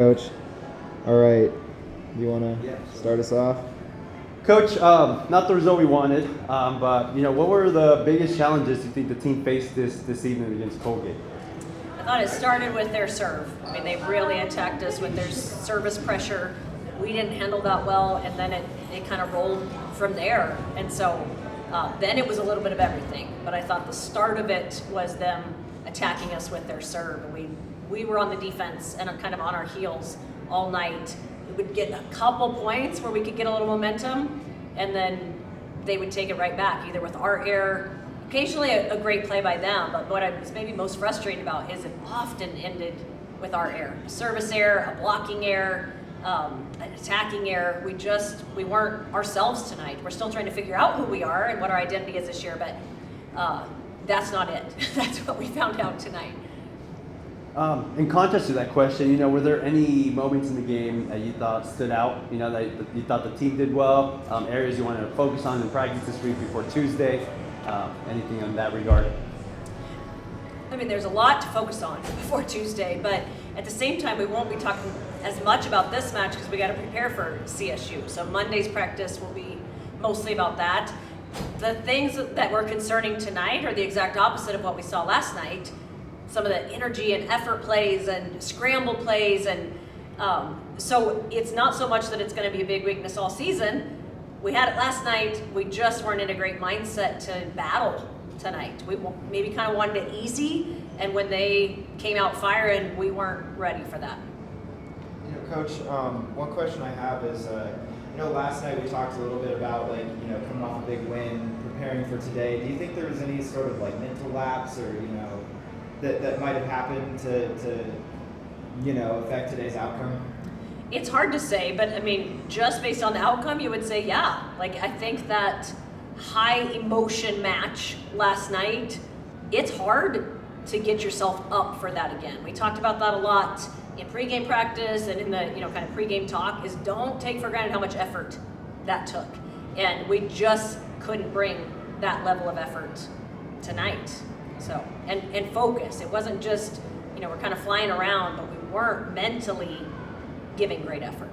Coach. All right, you want to start us off? Coach, not the result we wanted, but what were the biggest challenges you think the team faced this evening against Colgate? I thought it started with their serve. I mean, they really attacked us with their service pressure. We didn't handle that well, and then it kind of rolled from there. And so then it was a little bit of everything. But I thought the start of it was them attacking us with their serve. And we were on the defense and kind of on our heels all night. We would get a couple points where we could get a little momentum, and then they would take it right back, either with our error, occasionally a great play by them, but what I was maybe most frustrated about is it often ended with our error. A service error, a blocking error, an attacking error. We weren't ourselves tonight. We're still trying to figure out who we are and what our identity is this year, but that's not it. That's what we found out tonight. In contrast to that question, were there any moments in the game that you thought stood out? That you thought the team did well, areas you wanted to focus on in practice this week before Tuesday? Anything in that regard? I mean, there's a lot to focus on before Tuesday, but at the same time, we won't be talking as much about this match because we got to prepare for CSU. So Monday's practice will be mostly about that. The things that were concerning tonight are the exact opposite of what we saw last night. Some of the energy and effort plays and scramble plays, and so it's not so much that it's going to be a big weakness all season. We had it last night. We just weren't in a great mindset to battle tonight. We maybe kind of wanted it easy, and when they came out firing, we weren't ready for that. Coach, one question I have is, last night we talked a little bit about coming off a big win, preparing for today. Do you think there was any sort of mental lapse or that might have happened to affect today's outcome? It's hard to say, but I mean, just based on the outcome, you would say, yeah. I think that high emotion match last night, it's hard to get yourself up for that again. We talked about that a lot in pregame practice and in the, kind of pregame talk, is don't take for granted how much effort that took. And we just couldn't bring that level of effort tonight. So, and focus. It wasn't just, we're kind of flying around, but we weren't mentally giving great effort.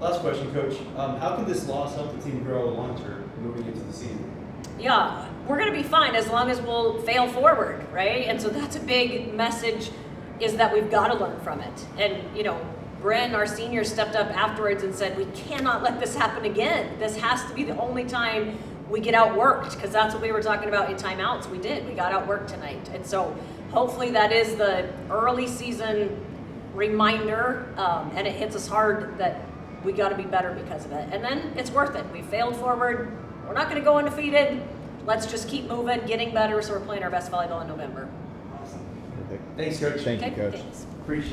Last question, Coach. How can this loss help the team grow long-term moving into the season? Yeah, we're going to be fine as long as we'll fail forward, right? And so that's a big message, is that we've got to learn from it. And, Bren, our senior, stepped up afterwards and said, we cannot let this happen again. This has to be the only time we get outworked, because that's what we were talking about in timeouts. We did. We got outworked tonight. And so hopefully that is the early season reminder, and it hits us hard that we got to be better because of it. And then it's worth it. We failed forward. We're not going to go undefeated. Let's just keep moving, getting better, so we're playing our best volleyball in November. Thanks, Coach. Thank you, Coach. Thanks. Appreciate it.